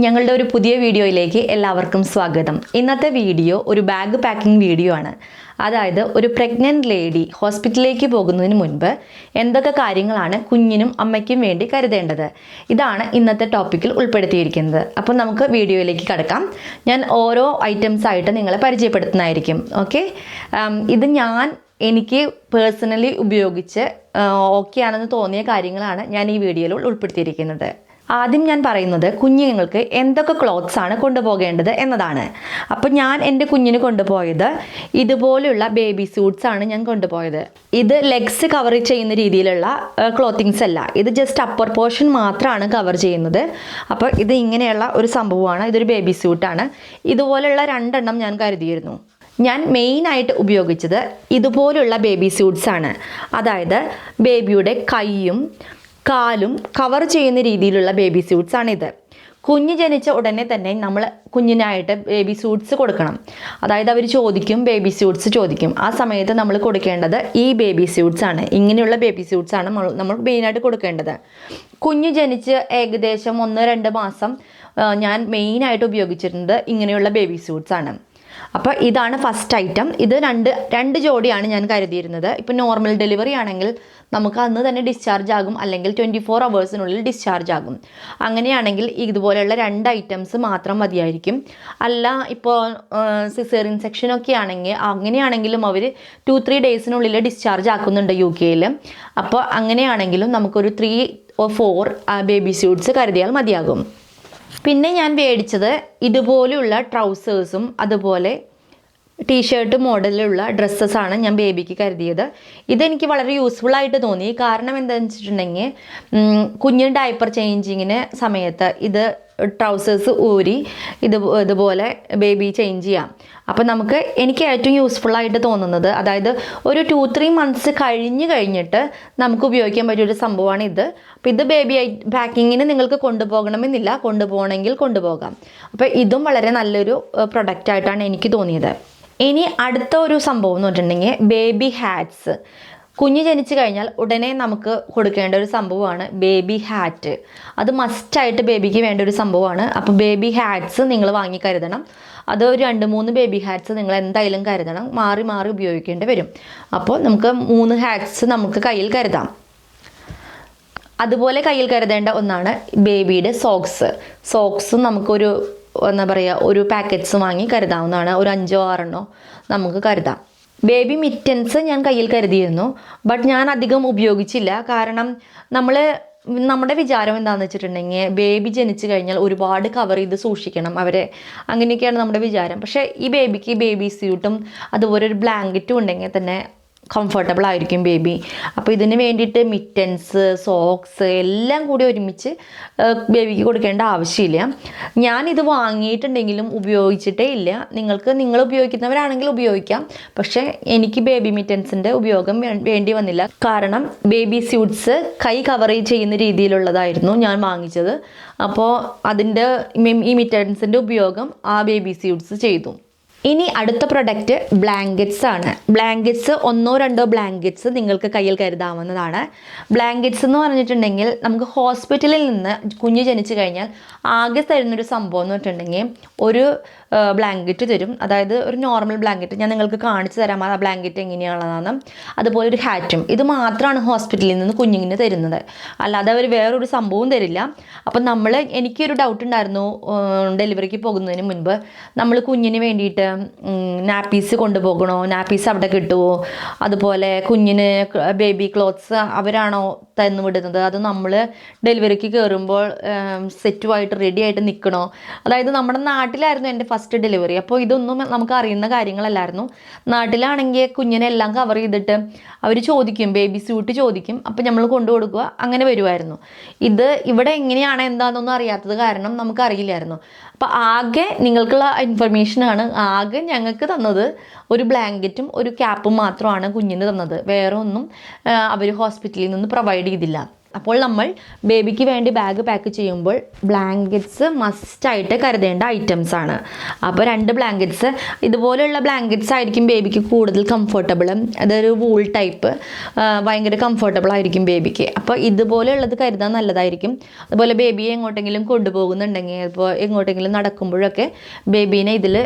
ഞങ്ങളുടെ ഒരു പുതിയ വീഡിയോയിലേക്ക് എല്ലാവർക്കും സ്വാഗതം. ഇന്നത്തെ വീഡിയോ ഒരു ബാഗ് പാക്കിംഗ് വീഡിയോ ആണ്. അതായത് ഒരു പ്രഗ്നന്റ് ലേഡി ഹോസ്പിറ്റലിലേക്ക് പോകുന്നതിന് മുൻപ് എന്തൊക്കെ കാര്യങ്ങളാണ് കുഞ്ഞിനും അമ്മയ്ക്കും വേണ്ടി കരുതേണ്ടത്, ഇതാണ് ഇന്നത്തെ ടോപ്പിക്കിൽ ഉൾപ്പെടുത്തിയിരിക്കുന്നത്. അപ്പോൾ നമുക്ക് വീഡിയോയിലേക്ക് കടക്കാം. ഞാൻ ഓരോ ഐറ്റംസ് ആയിട്ട് നിങ്ങളെ പരിചയപ്പെടുത്തുന്നതായിരിക്കും. ഓക്കെ, ഇത് എനിക്ക് പേഴ്സണലി ഉപയോഗിച്ച് ഓക്കെ ആണെന്ന് തോന്നിയ കാര്യങ്ങളാണ് ഞാൻ ഈ വീഡിയോയിൽ ഉൾപ്പെടുത്തിയിരിക്കുന്നത്. ആദ്യം ഞാൻ പറയുന്നത് കുഞ്ഞുങ്ങൾക്ക് എന്തൊക്കെ ക്ലോത്ത്സ് ആണ് കൊണ്ടുപോകേണ്ടത് എന്നതാണ്. അപ്പോൾ ഞാൻ എൻ്റെ കുഞ്ഞിന് കൊണ്ടുപോയത് ഇതുപോലെയുള്ള ബേബി സ്യൂട്ട്സ് ആണ് ഞാൻ കൊണ്ടുപോയത്. ഇത് ലെഗ്സ് കവർ ചെയ്യുന്ന രീതിയിലുള്ള ക്ലോത്തിങ്സ് അല്ല, ഇത് ജസ്റ്റ് അപ്പർ പോർഷൻ മാത്രമാണ് കവർ ചെയ്യുന്നത്. അപ്പോൾ ഇത് ഇങ്ങനെയുള്ള ഒരു സംഭവമാണ്. ഇതൊരു ബേബി സ്യൂട്ടാണ്. ഇതുപോലെയുള്ള 2 എണ്ണം ഞാൻ കരുതിയിരുന്നു. ഞാൻ മെയിനായിട്ട് ഉപയോഗിച്ചത് ഇതുപോലുള്ള ബേബി സ്യൂട്ട്സ് ആണ്. അതായത് ബേബിയുടെ കൈയും കാലും കവർ ചെയ്യുന്ന രീതിയിലുള്ള ബേബി സ്യൂട്ട്സ് ആണിത്. കുഞ്ഞ് ജനിച്ച ഉടനെ തന്നെ നമ്മൾ കുഞ്ഞിനായിട്ട് ബേബി സ്യൂട്ട്സ് കൊടുക്കണം. അതായത് അവർ ചോദിക്കും, ബേബി സ്യൂട്ട്സ് ചോദിക്കും. ആ സമയത്ത് നമ്മൾ കൊടുക്കേണ്ടത് ഈ ബേബി സ്യൂട്ട്സ് ആണ്. ഇങ്ങനെയുള്ള ബേബി സ്യൂട്ട്സ് ആണ് നമ്മൾ മെയിനായിട്ട് കൊടുക്കേണ്ടത്. കുഞ്ഞ് ജനിച്ച് ഏകദേശം 1-2 മാസം ഞാൻ മെയിനായിട്ട് ഉപയോഗിച്ചിരുന്നത് ഇങ്ങനെയുള്ള ബേബി സ്യൂട്ട്സ് ആണ്. അപ്പോൾ ഇതാണ് ഫസ്റ്റ് ഐറ്റം. ഇത് രണ്ട് ജോഡിയാണ് ഞാൻ കരുതിയിരുന്നത്. ഇപ്പോൾ നോർമൽ ഡെലിവറി ആണെങ്കിൽ നമുക്ക് അന്ന് തന്നെ ഡിസ്ചാർജ് ആകും, അല്ലെങ്കിൽ 24 അവേഴ്സിനുള്ളിൽ ഡിസ്ചാർജ് ആകും. അങ്ങനെയാണെങ്കിൽ ഇതുപോലെയുള്ള 2 ഐറ്റംസ് മാത്രം മതിയായിരിക്കും. അല്ല, ഇപ്പോൾ സിസേറിയൻ സെക്ഷനൊക്കെ ആണെങ്കിൽ അങ്ങനെയാണെങ്കിലും അവർ 2-3 ഡേയ്സിനുള്ളിൽ ഡിസ്ചാർജ് ആക്കുന്നുണ്ട് UK-യിൽ. അപ്പോൾ അങ്ങനെയാണെങ്കിലും നമുക്കൊരു 3-4 ബേബി സ്യൂട്ട്സ് കരുതിയാൽ മതിയാകും. പിന്നെ ഞാൻ മേടിച്ചത് ഇതുപോലെയുള്ള ട്രൗസേഴ്സും അതുപോലെ ടീഷർട്ട് മോഡലിലുള്ള ഡ്രസ്സസാണ് ഞാൻ ബേബിക്ക് കരുതിയത്. ഇതെനിക്ക് വളരെ യൂസ്ഫുൾ ആയിട്ട് തോന്നി. കാരണം എന്താണെന്ന് വെച്ചിട്ടുണ്ടെങ്കിൽ കുഞ്ഞിന് ഡയപ്പർ ചേഞ്ചിങ്ങിന് സമയത്ത് ഇത് ട്രൗസേഴ്സ് ഊരി ഇതുപോലെ ബേബി ചേഞ്ച് ചെയ്യാം. അപ്പോൾ എനിക്ക് ഏറ്റവും യൂസ്ഫുള്ളായിട്ട് തോന്നുന്നത്, അതായത് ഒരു 2-3 മന്ത്സ് കഴിഞ്ഞിട്ട് നമുക്ക് ഉപയോഗിക്കാൻ പറ്റിയൊരു സംഭവമാണ് ഇത്. അപ്പോൾ ഇത് ബേബി പാക്കിങ്ങിന് നിങ്ങൾക്ക് കൊണ്ടുപോകണമെന്നില്ല, കൊണ്ടുപോകണമെങ്കിൽ കൊണ്ടുപോകാം. അപ്പോൾ ഇതും വളരെ നല്ലൊരു പ്രൊഡക്റ്റായിട്ടാണ് എനിക്ക് തോന്നിയത്. ഇനി അടുത്ത ഒരു സംഭവം എന്ന് പറഞ്ഞിട്ടുണ്ടെങ്കിൽ ബേബി ഹാറ്റ്സ്. കുഞ്ഞ് ജനിച്ചു കഴിഞ്ഞാൽ ഉടനെ നമുക്ക് കൊടുക്കേണ്ട ഒരു സംഭവമാണ് ബേബി ഹാറ്റ്. അത് മസ്റ്റായിട്ട് ബേബിക്ക് വേണ്ട ഒരു സംഭവമാണ്. അപ്പോൾ ബേബി ഹാറ്റ്സ് നിങ്ങൾ വാങ്ങി കരുതണം. അത് ഒരു 2-3 ബേബി ഹാറ്റ്സ് നിങ്ങൾ എന്തായാലും കരുതണം. മാറി മാറി ഉപയോഗിക്കേണ്ടി വരും. അപ്പോൾ നമുക്ക് 3 ഹാറ്റ്സ് നമുക്ക് കയ്യിൽ കരുതാം. അതുപോലെ കയ്യിൽ കരുതേണ്ട ഒന്നാണ് ബേബിയുടെ സോക്സ് നമുക്കൊരു ഒരു പാക്കറ്റ്സ് വാങ്ങി കരുതാവുന്നതാണ്. ഒരു 5-6 നമുക്ക് കരുതാം. ബേബി മിറ്റൻസ് ഞാൻ കയ്യിൽ കരുതിയിരുന്നു, ബട്ട് ഞാൻ അധികം ഉപയോഗിച്ചില്ല. കാരണം നമ്മുടെ വിചാരം എന്താണെന്ന് വെച്ചിട്ടുണ്ടെങ്കിൽ ബേബി ജനിച്ചു കഴിഞ്ഞാൽ ഒരുപാട് കവർ ചെയ്ത് സൂക്ഷിക്കണം അവരെ, അങ്ങനെയൊക്കെയാണ് നമ്മുടെ വിചാരം. പക്ഷേ ഈ ബേബിക്ക് ബേബി സ്യൂട്ടും അതുപോലെ ഒരു ബ്ലാങ്കറ്റും ഉണ്ടെങ്കിൽ തന്നെ കംഫർട്ടബിൾ ആയിരിക്കും ബേബി. അപ്പോൾ ഇതിന് വേണ്ടിയിട്ട് മിറ്റൻസ്, സോക്സ് എല്ലാം കൂടി ഒരുമിച്ച് ബേബിക്ക് കൊടുക്കേണ്ട ആവശ്യമില്ല. ഞാനിത് വാങ്ങിയിട്ടുണ്ടെങ്കിലും ഉപയോഗിച്ചിട്ടേ ഇല്ല. നിങ്ങൾ ഉപയോഗിക്കുന്നവരാണെങ്കിൽ ഉപയോഗിക്കാം. പക്ഷേ എനിക്ക് ബേബി മിറ്റൻസിൻ്റെ ഉപയോഗം വേണ്ടി വന്നില്ല. കാരണം ബേബി സ്യൂട്ട്സ് കൈ കവർ ചെയ്യുന്ന രീതിയിലുള്ളതായിരുന്നു ഞാൻ വാങ്ങിച്ചത്. അപ്പോൾ ഈ മിറ്റൻസിൻ്റെ ഉപയോഗം ആ ബേബി സ്യൂട്ട്സ് ചെയ്തു. ഇനി അടുത്ത പ്രൊഡക്റ്റ് ബ്ലാങ്കറ്റ്സ് ആണ്. ബ്ലാങ്കറ്റ്സ് 1-2 ബ്ലാങ്കറ്റ്സ് നിങ്ങൾക്ക് കയ്യിൽ കരുതാവുന്നതാണ്. ബ്ലാങ്കറ്റ്സ് എന്ന് പറഞ്ഞിട്ടുണ്ടെങ്കിൽ നമുക്ക് ഹോസ്പിറ്റലിൽ നിന്ന് കുഞ്ഞ് ജനിച്ചു കഴിഞ്ഞാൽ ആകെ തരുന്നൊരു സംഭവം എന്ന് പറഞ്ഞിട്ടുണ്ടെങ്കിൽ ഒരു ബ്ലാങ്കറ്റ് തരും. അതായത് ഒരു നോർമൽ ബ്ലാങ്കറ്റ്. ഞാൻ നിങ്ങൾക്ക് കാണിച്ചു തരാം ആ ബ്ലാങ്കറ്റ് എങ്ങനെയാണെന്ന്. അതുപോലെ ഒരു ഹാറ്റും. ഇത് മാത്രമാണ് ഹോസ്പിറ്റലിൽ നിന്ന് കുഞ്ഞിന് തരുന്നത്. അല്ലാതെ അവർ വേറൊരു സംഭവവും തരില്ല. അപ്പം എനിക്കൊരു ഡൗട്ട് ഉണ്ടായിരുന്നു ഡെലിവറിക്ക് പോകുന്നതിന് മുൻപ്. നമ്മൾ കുഞ്ഞിന് വേണ്ടിയിട്ട് നാപ്പീസ് കൊണ്ടുപോകണോ, നാപ്പീസ് അവിടെ കിട്ടുമോ, അതുപോലെ കുഞ്ഞിന് ബേബി ക്ലോത്ത്സ് അവരാണോ തന്നു വിടുന്നത്, അത് നമ്മൾ ഡെലിവറിക്ക് കയറുമ്പോൾ സെറ്റുമായിട്ട് റെഡി ആയിട്ട് നിൽക്കണോ. അതായത് നമ്മുടെ നാട്ടിലായിരുന്നു എൻ്റെ ഫസ്റ്റ് ഡെലിവറി. അപ്പോൾ ഇതൊന്നും നമുക്ക് അറിയുന്ന കാര്യങ്ങളല്ലായിരുന്നു. നാട്ടിലാണെങ്കിൽ കുഞ്ഞിനെ എല്ലാം കവർ ചെയ്തിട്ട് അവർ ചോദിക്കും, ബേബി സ്യൂട്ട് ചോദിക്കും. അപ്പോൾ നമ്മൾ കൊണ്ടു കൊടുക്കുക, അങ്ങനെ വരുമായിരുന്നു. ഇവിടെ എങ്ങനെയാണ് എന്താണെന്നൊന്നും അറിയാത്തത് കാരണം നമുക്കറിയില്ലായിരുന്നു. അപ്പോൾ ആകെ നിങ്ങൾക്കുള്ള ഇൻഫർമേഷനാണ് ആകെ ഞങ്ങൾക്ക് തന്നത്. ഒരു ബ്ലാങ്കറ്റും ഒരു ക്യാപ്പും മാത്രമാണ് കുഞ്ഞിന് തന്നത്. വേറെ ഒന്നും അവർ ഹോസ്പിറ്റലിൽ നിന്ന് പ്രൊവൈഡ് ചെയ്തില്ല. അപ്പോൾ നമ്മൾ ബേബിക്ക് വേണ്ടി ബാഗ് പാക്ക് ചെയ്യുമ്പോൾ ബ്ലാങ്കറ്റ്സ് മസ്റ്റായിട്ട് കരുതേണ്ട ഐറ്റംസ് ആണ്. അപ്പോൾ 2 ബ്ലാങ്കറ്റ്സ്, ഇതുപോലെയുള്ള ബ്ലാങ്കറ്റ്സ് ആയിരിക്കും ബേബിക്ക് കൂടുതൽ കംഫർട്ടബിൾ. അതൊരു വൂൾ ടൈപ്പ്, ഭയങ്കര കംഫർട്ടബിൾ ആയിരിക്കും ബേബിക്ക്. അപ്പോൾ ഇതുപോലെയുള്ളത് കരുതാൻ നല്ലതായിരിക്കും. അതുപോലെ ബേബിയെ എങ്ങോട്ടെങ്കിലും കൊണ്ടുപോകുന്നുണ്ടെങ്കിൽ, ഇപ്പോൾ എങ്ങോട്ടെങ്കിലും നടക്കുമ്പോഴൊക്കെ ബേബീനെ ഇതിൽ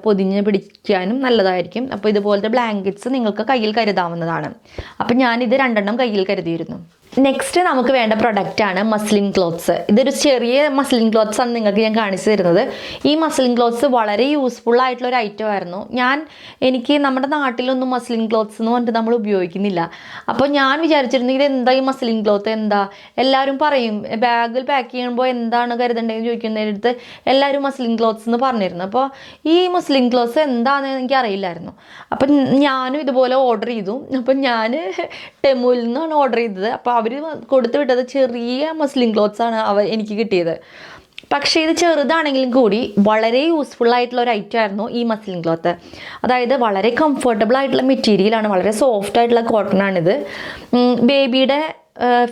പൊതിഞ്ഞ് പിടിക്കാനും നല്ലതായിരിക്കും. അപ്പോൾ ഇതുപോലത്തെ ബ്ലാങ്കറ്റ്സ് നിങ്ങൾക്ക് കയ്യിൽ കരുതാവുന്നതാണ്. അപ്പം ഞാനിത് 2 കയ്യിൽ കരുതിയിരുന്നു. നെക്സ്റ്റ് നമുക്ക് വേണ്ട പ്രൊഡക്റ്റാണ് മസ്ലിൻ ക്ലോത്ത്സ്. ഇതൊരു ചെറിയ മസ്ലിൻ ക്ലോത്ത്സ് ആണ് നിങ്ങൾക്ക് ഞാൻ കാണിച്ചു തരുന്നത്. ഈ മസ്ലിൻ ക്ലോത്ത്സ് വളരെ യൂസ്ഫുൾ ആയിട്ടുള്ള ഒരു ഐറ്റം ആയിരുന്നു. എനിക്ക് നമ്മുടെ നാട്ടിലൊന്നും മസ്ലിൻ ക്ലോത്ത്സ് എന്ന് പറഞ്ഞിട്ട് നമ്മൾ ഉപയോഗിക്കുന്നില്ല. അപ്പോൾ ഞാൻ വിചാരിച്ചിരുന്നു ഇത് എന്താ ഈ മസ്ലിൻ ക്ലോത്ത് എന്താ, എല്ലാവരും പറയും ബാഗിൽ പാക്ക് ചെയ്യുമ്പോൾ എന്താണ് കരുതേണ്ടതെന്ന് ചോദിക്കുന്നതിനടുത്ത് എല്ലാവരും മസ്ലിൻ ക്ലോത്ത്സ് എന്ന് പറഞ്ഞിരുന്നു. അപ്പോൾ ഈ മസ്ലിൻ ക്ലോത്ത്സ് എന്താണെന്ന് എനിക്ക് അറിയില്ലായിരുന്നു. അപ്പം ഞാനും ഇതുപോലെ ഓർഡർ ചെയ്തു. അപ്പം ഞാൻ ടെമുവിൽ നിന്നാണ് ഓർഡർ ചെയ്തത്. അപ്പോൾ അവർ കൊടുത്തു വിട്ടത് ചെറിയ മസ്ലിൻ ക്ലോത്ത്സ് ആണ് എനിക്ക് കിട്ടിയത്. പക്ഷേ ഇത് ചെറുതാണെങ്കിലും കൂടി വളരെ യൂസ്ഫുൾ ആയിട്ടുള്ള ഒരു ഐറ്റം ആയിരുന്നു ഈ മസ്ലിൻ ക്ലോത്ത്. അതായത് വളരെ കംഫർട്ടബിൾ ആയിട്ടുള്ള മെറ്റീരിയലാണ്, വളരെ സോഫ്റ്റ് ആയിട്ടുള്ള കോട്ടൺ ആണിത്. ബേബിയുടെ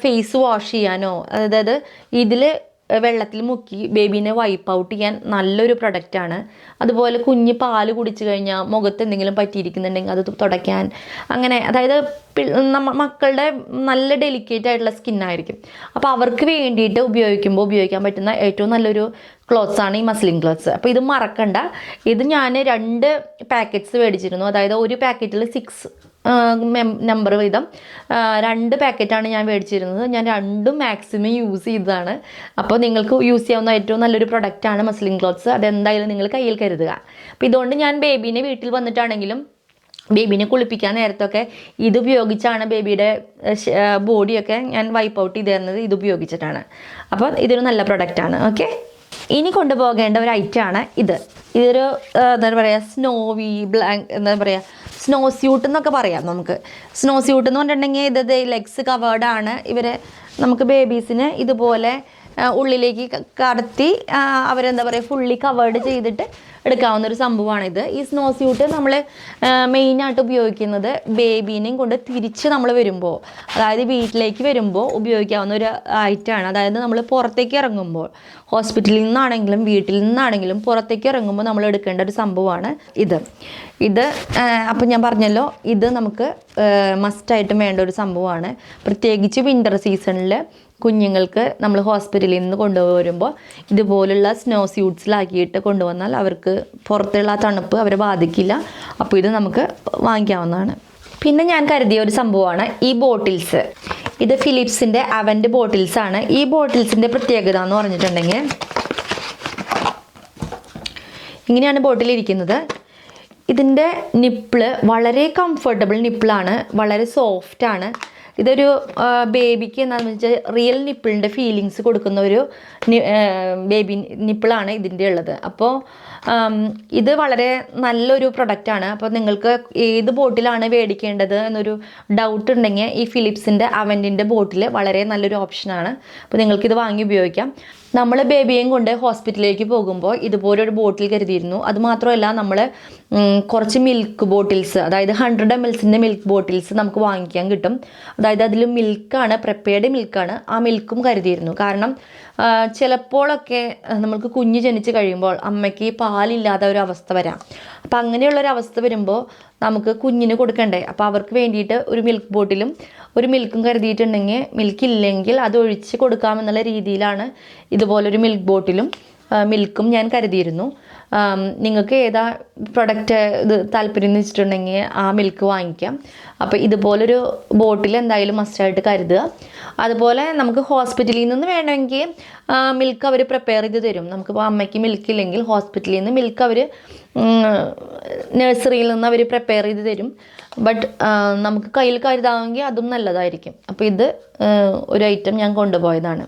ഫേസ് വാഷ് ചെയ്യാനോ, അതായത് ഇതിൽ വെള്ളത്തിൽ മുക്കി ബേബീനെ വൈപ്പ് ഔട്ട് ചെയ്യാൻ നല്ലൊരു പ്രൊഡക്റ്റാണ്. അതുപോലെ കുഞ്ഞ് പാല് കുടിച്ചു കഴിഞ്ഞാൽ മുഖത്ത് എന്തെങ്കിലും പറ്റിയിരിക്കുന്നുണ്ടെങ്കിൽ അത് തുടയ്ക്കാൻ, അങ്ങനെ അതായത് മക്കളുടെ നല്ല ഡെലിക്കേറ്റ് ആയിട്ടുള്ള സ്കിന്നായിരിക്കും. അപ്പോൾ അവർക്ക് വേണ്ടിയിട്ട് ഉപയോഗിക്കാൻ പറ്റുന്ന ഏറ്റവും നല്ലൊരു ക്ലോത്ത്സാണ് ഈ മസ്ലിൻ ക്ലോത്ത്സ്. അപ്പോൾ ഇത് മറക്കണ്ട. ഇത് ഞാൻ 2 പാക്കറ്റ്സ് മേടിച്ചിരുന്നു. അതായത് ഒരു പാക്കറ്റിൽ 6 നമ്പർ വീതം 2 പാക്കറ്റാണ് ഞാൻ മേടിച്ചിരുന്നത്. ഞാൻ 2 മാക്സിമം യൂസ് ചെയ്തതാണ്. അപ്പോൾ നിങ്ങൾക്ക് യൂസ് ചെയ്യാവുന്ന ഏറ്റവും നല്ലൊരു പ്രൊഡക്റ്റാണ് മസ്ലിൻ ക്ലോത്ത്സ്. അതെന്തായാലും നിങ്ങൾ കയ്യിൽ കരുതുക. അപ്പോൾ ഇതുകൊണ്ട് ഞാൻ ബേബീനെ വീട്ടിൽ വന്നിട്ടാണെങ്കിലും ബേബീനെ കുളിപ്പിക്കാൻ നേരത്തൊക്കെ ഇത് ഉപയോഗിച്ചാണ് ബേബിയുടെ ബോഡിയൊക്കെ ഞാൻ വൈപ്പ് ഔട്ട് ചെയ്ത് തരുന്നത്. ഇത് ഉപയോഗിച്ചിട്ടാണ്. അപ്പോൾ ഇതൊരു നല്ല പ്രൊഡക്റ്റാണ്. ഓക്കെ, ഇനി കൊണ്ടുപോകേണ്ട ഒരു ഐറ്റമാണ് ഇതൊരു എന്താ പറയുക, സ്നോ സ്യൂട്ട് എന്നൊക്കെ പറയാം നമുക്ക്. സ്നോ സ്യൂട്ട് എന്ന് പറഞ്ഞിട്ടുണ്ടെങ്കിൽ ഇത് ലെഗ്സ് കവേർഡാണ്. നമുക്ക് ബേബീസിന് ഇതുപോലെ ഉള്ളിലേക്ക് കടത്തി അവരെന്താ പറയുക ഫുള്ളി കവേർഡ് ചെയ്തിട്ട് എടുക്കാവുന്നൊരു സംഭവമാണിത്. ഈ സ്നോ സ്യൂട്ട് നമ്മൾ മെയിനായിട്ട് ഉപയോഗിക്കുന്നത് ബേബീനെയും കൊണ്ട് തിരിച്ച് നമ്മൾ വരുമ്പോൾ, അതായത് വീട്ടിലേക്ക് വരുമ്പോൾ ഉപയോഗിക്കാവുന്ന ഒരു ഐറ്റമാണ്. അതായത് നമ്മൾ പുറത്തേക്ക് ഇറങ്ങുമ്പോൾ, ഹോസ്പിറ്റലിൽ നിന്നാണെങ്കിലും വീട്ടിൽ നിന്നാണെങ്കിലും പുറത്തേക്ക് ഇറങ്ങുമ്പോൾ നമ്മൾ എടുക്കേണ്ട ഒരു സംഭവമാണ് ഇത്. അപ്പം ഞാൻ പറഞ്ഞല്ലോ, ഇത് നമുക്ക് മസ്റ്റായിട്ടും വേണ്ട ഒരു സംഭവമാണ്. പ്രത്യേകിച്ച് വിൻ്റർ സീസണിൽ കുഞ്ഞുങ്ങൾക്ക് നമ്മൾ ഹോസ്പിറ്റലിൽ നിന്ന് കൊണ്ടുവരുമ്പോൾ ഇതുപോലുള്ള സ്നോ സ്യൂട്ട്സിലാക്കിയിട്ട് കൊണ്ടുവന്നാൽ അവർക്ക് പുറത്തുള്ള തണുപ്പ് അവരെ ബാധിക്കില്ല. അപ്പോൾ ഇത് നമുക്ക് വാങ്ങിക്കാവുന്നതാണ്. പിന്നെ ഞാൻ കരുതിയ ഒരു സംഭവമാണ് ഈ ബോട്ടിൽസ്. ഇത് ഫിലിപ്സിൻ്റെ അവൻ്റെ ബോട്ടിൽസാണ്. ഈ ബോട്ടിൽസിൻ്റെ പ്രത്യേകത എന്ന് പറഞ്ഞിട്ടുണ്ടെങ്കിൽ ഇങ്ങനെയാണ് ബോട്ടിലിരിക്കുന്നത്. ഇതിൻ്റെ നിപ്പിള് വളരെ കംഫർട്ടബിൾ നിപ്പിളാണ്, വളരെ സോഫ്റ്റാണ്. ഇതൊരു ബേബിക്ക് എന്താണെന്ന് വെച്ചാൽ റിയൽ നിപ്പിളിൻ്റെ ഫീലിങ്സ് കൊടുക്കുന്ന ഒരു ബേബി നിപ്പിളാണ് ഇതിൻ്റെ ഉള്ളത്. അപ്പോൾ ഇത് വളരെ നല്ലൊരു പ്രൊഡക്റ്റാണ്. അപ്പോൾ നിങ്ങൾക്ക് ഏത് ബോട്ടിലാണ് മേടിക്കേണ്ടത് എന്നൊരു ഡൗട്ട് ഉണ്ടെങ്കിൽ ഈ ഫിലിപ്സിൻ്റെ അവൻറ്റിൻ്റെ ബോട്ടിൽ വളരെ നല്ലൊരു ഓപ്ഷനാണ്. അപ്പോൾ നിങ്ങൾക്കിത് വാങ്ങി ഉപയോഗിക്കാം. നമ്മൾ ബേബിയെയും കൊണ്ട് ഹോസ്പിറ്റലിലേക്ക് പോകുമ്പോൾ ഇതുപോലൊരു ബോട്ടിൽ കരുതിയിരുന്നു. അതുമാത്രമല്ല, നമ്മൾ കുറച്ച് മിൽക്ക് ബോട്ടിൽസ്, അതായത് 100 ml മിൽക്ക് ബോട്ടിൽസ് നമുക്ക് വാങ്ങിക്കാൻ കിട്ടും. അതായത് അതിൽ മിൽക്കാണ്, പ്രിപ്പയർഡ് മിൽക്കാണ്. ആ മിൽക്കും കരുതിയിരുന്നു. കാരണം ചിലപ്പോഴൊക്കെ നമുക്ക് കുഞ്ഞ് ജനിച്ച് കഴിയുമ്പോൾ അമ്മയ്ക്ക് പാലില്ലാത്ത ഒരു അവസ്ഥ വരാം. അപ്പം അങ്ങനെയുള്ളൊരവസ്ഥ വരുമ്പോൾ നമുക്ക് കുഞ്ഞിന് കൊടുക്കണ്ടേ. അപ്പോൾ അവർക്ക് വേണ്ടിയിട്ട് ഒരു മിൽക്ക് ബോട്ടിലും ഒരു മിൽക്കും കരുതിയിട്ടുണ്ടെങ്കിൽ, മിൽക്കില്ലെങ്കിൽ അത് ഒഴിച്ച് കൊടുക്കാമെന്നുള്ള രീതിയിലാണ് ഇതുപോലൊരു മിൽക്ക് ബോട്ടിലും മിൽക്കും ഞാൻ കരുതിയിരുന്നു. നിങ്ങൾക്ക് ഏതാ പ്രൊഡക്റ്റ് ഇത് താല്പര്യം എന്ന് വെച്ചിട്ടുണ്ടെങ്കിൽ ആ മിൽക്ക് വാങ്ങിക്കാം. അപ്പോൾ ഇതുപോലൊരു ബോട്ടിൽ എന്തായാലും മസ്റ്റായിട്ട് കരുതുക. അതുപോലെ നമുക്ക് ഹോസ്പിറ്റലിൽ നിന്ന് വേണമെങ്കിൽ മിൽക്ക് അവർ പ്രിപ്പയർ ചെയ്ത് തരും. നമുക്കിപ്പോൾ അമ്മയ്ക്ക് മിൽക്ക് ഇല്ലെങ്കിൽ ഹോസ്പിറ്റലിൽ നിന്ന് മിൽക്ക് അവർ നഴ്സറിയിൽ നിന്ന് അവർ പ്രിപ്പയർ ചെയ്ത് തരും. ബട്ട് നമുക്ക് കയ്യിൽ കരുതാമെങ്കിൽ അതും നല്ലതായിരിക്കും. അപ്പോൾ ഇത് ഒരു ഐറ്റം ഞാൻ കൊണ്ടുപോയതാണ്.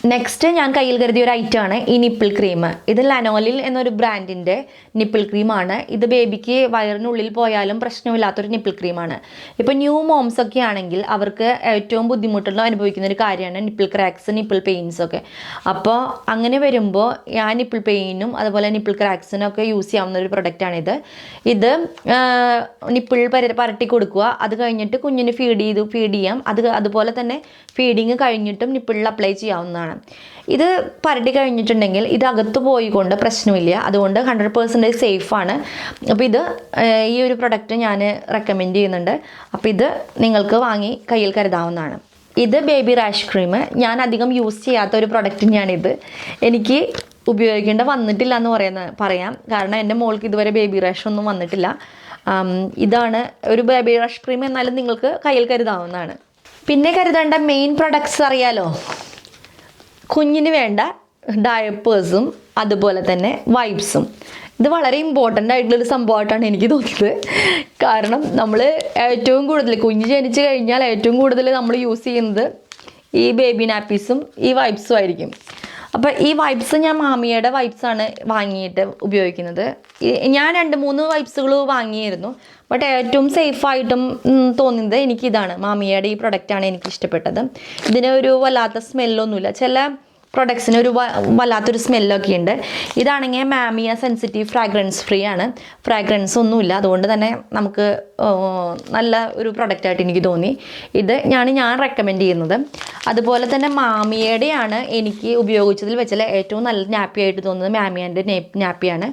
നെക്സ്റ്റ് ഞാൻ കയ്യിൽ കരുതിയ ഒരു ഐറ്റമാണ് ഈ നിപ്പിൾ ക്രീം. ഇത് ലനോലിൽ എന്നൊരു ബ്രാൻഡിൻ്റെ നിപ്പിൾ ക്രീമാണ്. ഇത് ബേബിക്ക് വയറിനുള്ളിൽ പോയാലും പ്രശ്നമില്ലാത്തൊരു നിപ്പിൾ ക്രീമാണ്. ഇപ്പോൾ ന്യൂ മോംസ് ഒക്കെ ആണെങ്കിൽ അവർക്ക് ഏറ്റവും ബുദ്ധിമുട്ടുള്ള അനുഭവിക്കുന്ന ഒരു കാര്യമാണ് നിപ്പിൾ ക്രാക്സ്, നിപ്പിൾ പെയിൻസ് ഒക്കെ. അപ്പോൾ അങ്ങനെ വരുമ്പോൾ ആ നിപ്പിൾ പെയിനും അതുപോലെ നിപ്പിൾ ക്രാക്സിനും ഒക്കെ യൂസ് ചെയ്യാവുന്ന ഒരു പ്രൊഡക്റ്റാണിത്. ഇത് നിപ്പിൾ പരട്ടി കൊടുക്കുക, അത് കഴിഞ്ഞിട്ട് കുഞ്ഞിന് ഫീഡ് ചെയ്യാം. അതുപോലെ തന്നെ ഫീഡിങ് കഴിഞ്ഞിട്ടും നിപ്പിളിൽ അപ്ലൈ ചെയ്യാവുന്നതാണ്. ഇത് പരട്ടി കഴിഞ്ഞിട്ടുണ്ടെങ്കിൽ ഇത് അകത്ത് പോയിക്കൊണ്ട് പ്രശ്നമില്ല, അതുകൊണ്ട് 100% സേഫാണ്. അപ്പോൾ ഇത് ഈ ഒരു പ്രൊഡക്റ്റ് ഞാൻ റെക്കമെൻഡ് ചെയ്യുന്നുണ്ട്. അപ്പോൾ ഇത് നിങ്ങൾക്ക് വാങ്ങി കയ്യിൽ കരുതാവുന്നതാണ്. ഇത് ബേബി റാഷ് ക്രീം. ഞാൻ അധികം യൂസ് ചെയ്യാത്ത ഒരു പ്രൊഡക്റ്റ് തന്നെയാണിത്. എനിക്ക് ഉപയോഗിക്കേണ്ട വന്നിട്ടില്ല എന്ന് പറയാം, കാരണം എൻ്റെ മോൾക്ക് ഇതുവരെ ബേബി റാഷ് ഒന്നും വന്നിട്ടില്ല. ഇതാണ് ഒരു ബേബി റാഷ് ക്രീം, എന്നാലും നിങ്ങൾക്ക് കയ്യിൽ കരുതാവുന്നതാണ്. പിന്നെ കരുതേണ്ട മെയിൻ പ്രൊഡക്ട്സ് അറിയാലോ, കുഞ്ഞിന് വേണ്ട ഡയപ്പേഴ്സും അതുപോലെ തന്നെ വൈപ്സും. ഇത് വളരെ ഇമ്പോർട്ടൻ്റ് ആയിട്ടുള്ളൊരു സംഭവമായിട്ടാണ് എനിക്ക് തോന്നിയത്. കാരണം നമ്മൾ ഏറ്റവും കൂടുതൽ കുഞ്ഞ് ജനിച്ചു കഴിഞ്ഞാൽ ഏറ്റവും കൂടുതൽ നമ്മൾ യൂസ് ചെയ്യുന്നത് ഈ ബേബി നാപ്പീസും ഈ വൈപ്സും ആയിരിക്കും. അപ്പോൾ ഈ വൈപ്സ് ഞാൻ മാമിയുടെ വൈപ്സാണ് വാങ്ങിയിട്ട് ഉപയോഗിക്കുന്നത്. ഞാൻ 2-3 വൈപ്സുകൾ വാങ്ങിയിരുന്നു, ബട്ട് ഏറ്റവും സേഫായിട്ടും തോന്നുന്നത് എനിക്കിതാണ്. മാമിയുടെ ഈ പ്രൊഡക്റ്റാണ് എനിക്ക് ഇഷ്ടപ്പെട്ടത്. ഇതിന് ഒരു വല്ലാത്ത സ്മെല്ലൊന്നുമില്ല. ചില പ്രൊഡക്ട്സിന് ഒരു വല്ലാത്തൊരു സ്മെല്ലൊക്കെ ഉണ്ട്. ഇതാണെങ്കിൽ മാമിയ സെൻസിറ്റീവ് ഫ്രാഗ്രൻസ് ഫ്രീ ആണ്, ഫ്രാഗ്രൻസ് ഒന്നുമില്ല. അതുകൊണ്ട് തന്നെ നമുക്ക് നല്ല ഒരു പ്രൊഡക്റ്റായിട്ട് എനിക്ക് തോന്നി. ഇത് ഞാൻ റെക്കമെൻഡ് ചെയ്യുന്നത്. അതുപോലെ തന്നെ മാമിയുടെയാണ് എനിക്ക് ഉപയോഗിച്ചതിൽ വെച്ചാൽ ഏറ്റവും നല്ല നാപ്പി ആയിട്ട് തോന്നുന്നത് മാമിയൻ്റെ നാപ്പിയാണ്.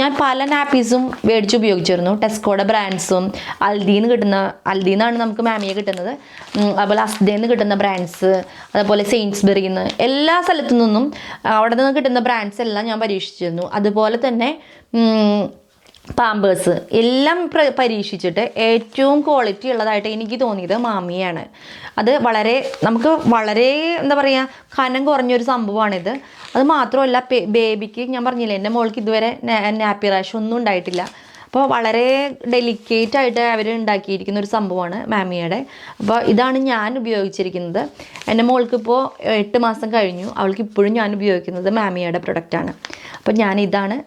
ഞാൻ പല നാപ്പീസും മേടിച്ച് ഉപയോഗിച്ചിരുന്നു. ടെസ്കോയുടെ ബ്രാൻഡ്സും അൽദിന്നാണ് നമുക്ക് മാമിയെ കിട്ടുന്നത്. അതുപോലെ അസ്ദയിൽ കിട്ടുന്ന ബ്രാൻഡ്സ്, അതുപോലെ സെയിൻസ്ബറിയിൽ നിന്ന്, എല്ലാ സ്ഥലത്തു നിന്നും അവിടെ നിന്ന് കിട്ടുന്ന ബ്രാൻഡ്സ് എല്ലാം ഞാൻ പരീക്ഷിച്ചിരുന്നു. അതുപോലെ തന്നെ പാമ്പേഴ്സ് എല്ലാം പരീക്ഷിച്ചിട്ട് ഏറ്റവും ക്വാളിറ്റി ഉള്ളതായിട്ട് എനിക്ക് തോന്നിയത് മാമിയാണ്. അത് നമുക്ക് വളരെ എന്താ പറയുക, കനം കുറഞ്ഞൊരു സംഭവമാണിത്. അത് മാത്രമല്ല ബേബിക്ക് ഞാൻ പറഞ്ഞില്ലേ, എൻ്റെ മോൾക്ക് ഇതുവരെ നാപ്പി റാഷ് ഒന്നും ഉണ്ടായിട്ടില്ല. അപ്പോൾ വളരെ ഡെലിക്കേറ്റ് ആയിട്ട് അവർ ഉണ്ടാക്കിയിരിക്കുന്ന ഒരു സംഭവമാണ് മാമിയുടെ. അപ്പോൾ ഇതാണ് ഞാൻ ഉപയോഗിച്ചിരിക്കുന്നത്. എൻ്റെ മോൾക്കിപ്പോൾ 8 മാസം കഴിഞ്ഞു. അവൾക്ക് ഇപ്പോഴും ഞാൻ ഉപയോഗിക്കുന്നത് മാമിയുടെ പ്രൊഡക്റ്റാണ്. അപ്പോൾ ഞാനിതാണ്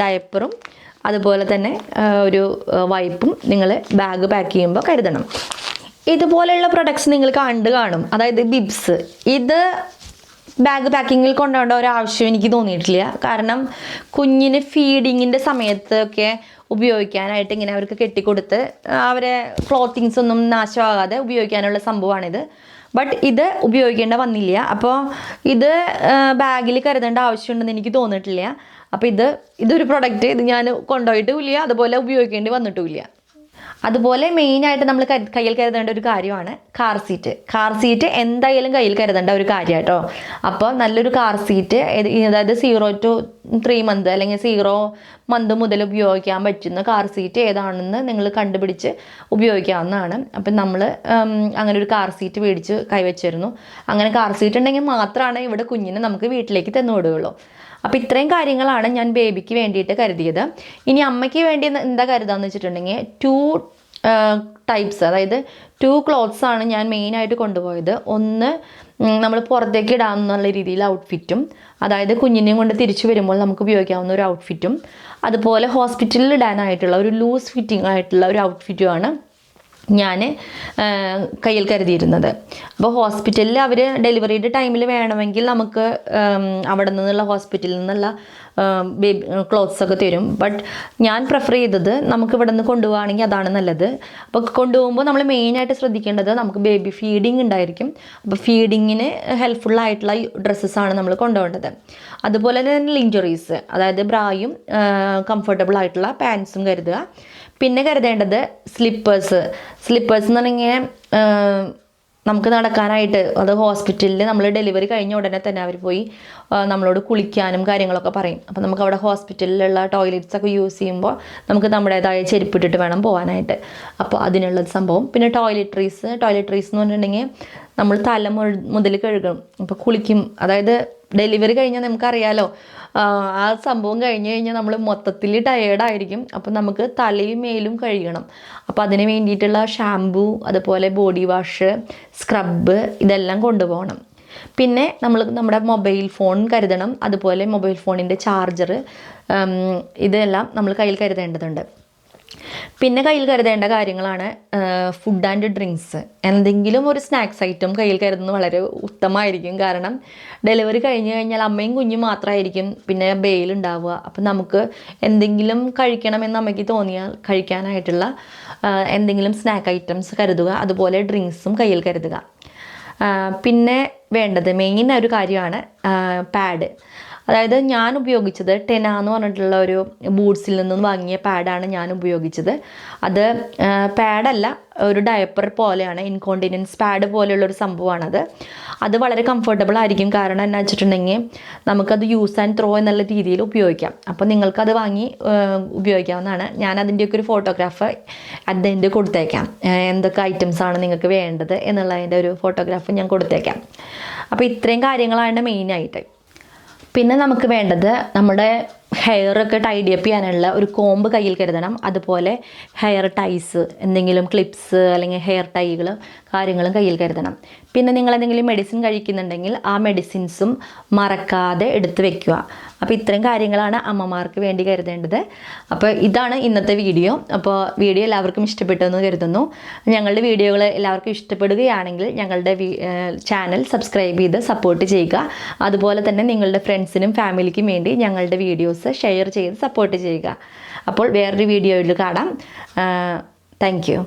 ഡയപ്പറും അതുപോലെ തന്നെ ഒരു വൈപ്പും നിങ്ങൾ ബാഗ് പാക്ക് ചെയ്യുമ്പോൾ കരുതണം. ഇതുപോലെയുള്ള പ്രൊഡക്ട്സ് നിങ്ങൾ കാണും. അതായത് ബിബ്സ്. ഇത് ബാഗ് പാക്കിങ്ങിൽ കൊണ്ടുപോകേണ്ട ഒരാവശ്യം എനിക്ക് തോന്നിയിട്ടില്ല. കാരണം കുഞ്ഞിന് ഫീഡിങ്ങിൻ്റെ സമയത്തൊക്കെ ഉപയോഗിക്കാനായിട്ട് ഇങ്ങനെ അവർക്ക് കെട്ടിക്കൊടുത്ത് അവരെ ക്ലോത്തിങ്സ് ഒന്നും നാശമാകാതെ ഉപയോഗിക്കാനുള്ള സംഭവമാണിത്. ബട്ട് ഇത് ഉപയോഗിക്കേണ്ട വന്നില്ല. അപ്പോൾ ഇത് ബാഗിൽ കരുതേണ്ട ആവശ്യമുണ്ടെന്ന് എനിക്ക് തോന്നിയിട്ടില്ല. അപ്പോൾ ഇതൊരു പ്രൊഡക്റ്റ്, ഇത് ഞാൻ കൊണ്ടുപോയിട്ടുമില്ല, അതുപോലെ ഉപയോഗിക്കേണ്ടി വന്നിട്ടുമില്ല. അതുപോലെ മെയിനായിട്ട് നമ്മൾ കയ്യിൽ കരുതേണ്ട ഒരു കാര്യമാണ് കാർ സീറ്റ് എന്തായാലും കയ്യിൽ കരുതേണ്ട ഒരു കാര്യം കേട്ടോ. അപ്പോൾ നല്ലൊരു കാർ സീറ്റ്, അതായത് 0 to 3 months അല്ലെങ്കിൽ 0 month മുതൽ ഉപയോഗിക്കാൻ പറ്റുന്ന കാർ സീറ്റ് ഏതാണെന്ന് നിങ്ങൾ കണ്ടുപിടിച്ച് ഉപയോഗിക്കാവുന്നതാണ്. അപ്പം നമ്മൾ അങ്ങനെ ഒരു കാർ സീറ്റ് മേടിച്ച് കൈവച്ചിരുന്നു. അങ്ങനെ കാർ സീറ്റ് ഉണ്ടെങ്കിൽ മാത്രമാണ് ഇവിടെ കുഞ്ഞിനെ നമുക്ക് വീട്ടിലേക്ക് തന്നു വിടുകയുള്ളൂ. അപ്പോൾ ഇത്രയും കാര്യങ്ങളാണ് ഞാൻ ബേബിക്ക് വേണ്ടിയിട്ട് കരുതിയത്. ഇനി അമ്മയ്ക്ക് വേണ്ടി എന്താ കരുതാമെന്ന് വെച്ചിട്ടുണ്ടെങ്കിൽ 2 ടൈപ്സ്, അതായത് 2 ക്ലോത്ത്സ് ആണ് ഞാൻ മെയിനായിട്ട് കൊണ്ടുപോയത്. ഒന്ന് നമ്മൾ പുറത്തേക്ക് ഇടാമെന്നുള്ള രീതിയിൽ ഔട്ട്ഫിറ്റും, അതായത് കുഞ്ഞിനെയും കൊണ്ട് തിരിച്ചു വരുമ്പോൾ നമുക്ക് ഉപയോഗിക്കാവുന്ന ഒരു ഔട്ട്ഫിറ്റും, അതുപോലെ ഹോസ്പിറ്റലിൽ ഇടാനായിട്ടുള്ള ഒരു ലൂസ് ഫിറ്റിംഗ് ആയിട്ടുള്ള ഒരു ഔട്ട്ഫിറ്റുമാണ് ഞാൻ കയ്യിൽ കരുതിയിരുന്നത്. അപ്പോൾ ഹോസ്പിറ്റലിൽ അവർ ഡെലിവറിയുടെ ടൈമിൽ വേണമെങ്കിൽ നമുക്ക് അവിടെ നിന്നുള്ള ഹോസ്പിറ്റലിൽ നിന്നുള്ള ബേബി ക്ലോത്ത്സൊക്കെ തരും. ബട്ട് ഞാൻ പ്രിഫർ ചെയ്തത് നമുക്ക് ഇവിടെ നിന്ന് കൊണ്ടുപോവുകയാണെങ്കിൽ അതാണ് നല്ലത്. അപ്പോൾ കൊണ്ടുപോകുമ്പോൾ നമ്മൾ മെയിനായിട്ട് ശ്രദ്ധിക്കേണ്ടത് നമുക്ക് ബേബി ഫീഡിങ് ഉണ്ടായിരിക്കും. അപ്പോൾ ഫീഡിങ്ങിന് ഹെൽപ്ഫുള്ളായിട്ടുള്ള ഡ്രസ്സസ്സാണ് നമ്മൾ കൊണ്ടുപോകേണ്ടത്. അതുപോലെ തന്നെ ലിഞ്ചറീസ്, അതായത് ബ്രായും കംഫർട്ടബിൾ ആയിട്ടുള്ള പാൻസും കരുതുക. പിന്നെ കരുതേണ്ടത് സ്ലിപ്പേഴ്സ് എന്ന് പറഞ്ഞാൽ നമുക്ക് നടക്കാനായിട്ട്, അത് ഹോസ്പിറ്റലിൽ നമ്മൾ ഡെലിവറി കഴിഞ്ഞ ഉടനെ തന്നെ അവർ പോയി നമ്മളോട് കുളിക്കാനും കാര്യങ്ങളൊക്കെ പറയും. അപ്പോൾ നമുക്ക് അവിടെ ഹോസ്പിറ്റലിലുള്ള ടോയ്ലറ്റ്സൊക്കെ യൂസ് ചെയ്യുമ്പോൾ നമുക്ക് നമ്മുടേതായ ചെരുപ്പിട്ടിട്ട് വേണം പോകാനായിട്ട്. അപ്പോൾ അതിനുള്ളത് സംഭവം. പിന്നെ ടോയ്ലറ്റ്രീസ് എന്ന് പറഞ്ഞിട്ടുണ്ടെങ്കിൽ നമ്മൾ തല മുതൽ കഴുകണം. അപ്പോൾ കുളിക്കും, അതായത് ഡെലിവറി കഴിഞ്ഞാൽ നമുക്കറിയാലോ, ആ സംഭവം കഴിഞ്ഞ് കഴിഞ്ഞാൽ നമ്മൾ മൊത്തത്തിൽ ടയേർഡായിരിക്കും. അപ്പം നമുക്ക് തലയും മേലും കഴുകണം. അപ്പോൾ അതിന് വേണ്ടിയിട്ടുള്ള ഷാംപൂ, അതുപോലെ ബോഡി വാഷ്, സ്ക്രബ്ബ് ഇതെല്ലാം കൊണ്ടുപോകണം. പിന്നെ നമ്മുടെ മൊബൈൽ ഫോൺ കരുതണം, അതുപോലെ മൊബൈൽ ഫോണിൻ്റെ ചാർജർ, ഇതെല്ലാം നമ്മൾ കയ്യിൽ കരുതേണ്ടതുണ്ട്. പിന്നെ കയ്യിൽ കരുതേണ്ട കാര്യങ്ങളാണ് ഫുഡ് ആൻഡ് ഡ്രിങ്ക്സ്. എന്തെങ്കിലും ഒരു സ്നാക്സ് ഐറ്റം കയ്യിൽ കരുതുന്നത് വളരെ ഉത്തമമായിരിക്കും. കാരണം ഡെലിവറി കഴിഞ്ഞ് കഴിഞ്ഞാൽ അമ്മയും കുഞ്ഞും മാത്രമായിരിക്കും പിന്നെ ബേയിലുണ്ടാവുക. അപ്പം നമുക്ക് എന്തെങ്കിലും കഴിക്കണമെന്ന് അമ്മയ്ക്ക് തോന്നിയാൽ കഴിക്കാനായിട്ടുള്ള എന്തെങ്കിലും സ്നാക്ക് ഐറ്റംസ് കരുതുക. അതുപോലെ ഡ്രിങ്ക്സും കയ്യിൽ കരുതുക. പിന്നെ വേണ്ടത് മെയിൻ ഒരു കാര്യമാണ് പാഡ്. അതായത് ഞാൻ ഉപയോഗിച്ചത് ടെന എന്ന് പറഞ്ഞിട്ടുള്ള ഒരു ബൂട്ട്സിൽ നിന്നും വാങ്ങിയ പാഡാണ് ഞാൻ ഉപയോഗിച്ചത്. അത് പാഡല്ല, ഒരു ഡയപ്പർ പോലെയാണ്, ഇൻകോണ്ടിനൻസ് പാഡ് പോലെയുള്ളൊരു സംഭവമാണത്. അത് വളരെ കംഫർട്ടബിൾ ആയിരിക്കും. കാരണം എന്നാ വെച്ചിട്ടുണ്ടെങ്കിൽ നമുക്കത് യൂസ് ആൻഡ് ത്രോ എന്നുള്ള രീതിയിൽ ഉപയോഗിക്കാം. അപ്പോൾ നിങ്ങൾക്കത് വാങ്ങി ഉപയോഗിക്കാവുന്നതാണ്. ഞാൻ അതിൻ്റെയൊക്കെ ഒരു ഫോട്ടോഗ്രാഫ് അതിൻ്റെ കൊടുത്തേക്കാം. എന്തൊക്കെ ഐറ്റംസാണ് നിങ്ങൾക്ക് വേണ്ടത് എന്നുള്ളതിൻ്റെ ഒരു ഫോട്ടോഗ്രാഫ് ഞാൻ കൊടുത്തേക്കാം. അപ്പോൾ ഇത്രയും കാര്യങ്ങളാണ് മെയിനായിട്ട്. പിന്നെ നമുക്ക് വേണ്ടത് നമ്മുടെ ഹെയറൊക്കെ ടൈഡി അപ്പ് ചെയ്യാനുള്ള ഒരു കോമ്പ് കയ്യിൽ കരുതണം. അതുപോലെ ഹെയർ ടൈസ്, എന്തെങ്കിലും ക്ലിപ്സ് അല്ലെങ്കിൽ ഹെയർ ടൈകൾ കാര്യങ്ങളും കയ്യിൽ കരുതണം. പിന്നെ നിങ്ങൾ എന്തെങ്കിലും മെഡിസിൻ കഴിക്കുന്നുണ്ടെങ്കിൽ ആ മെഡിസിൻസും മറക്കാതെ എടുത്ത് വെക്കുക. അപ്പോൾ ഇത്രയും കാര്യങ്ങളാണ് അമ്മമാർക്ക് വേണ്ടി കരുതേണ്ടത്. അപ്പോൾ ഇതാണ് ഇന്നത്തെ വീഡിയോ. അപ്പോൾ വീഡിയോ എല്ലാവർക്കും ഇഷ്ടപ്പെട്ടെന്ന് കരുതുന്നു. ഞങ്ങളുടെ വീഡിയോകൾ എല്ലാവർക്കും ഇഷ്ടപ്പെടുകയാണെങ്കിൽ ഞങ്ങളുടെ ചാനൽ സബ്സ്ക്രൈബ് ചെയ്ത് സപ്പോർട്ട് ചെയ്യുക. അതുപോലെ തന്നെ നിങ്ങളുടെ ഫ്രണ്ട്സിനും ഫാമിലിക്കും വേണ്ടി ഞങ്ങളുടെ വീഡിയോസ് ഷെയർ ചെയ്ത് സപ്പോർട്ട് ചെയ്യുക. അപ്പോൾ വേറൊരു വീഡിയോയിൽ കാണാം. Thank you.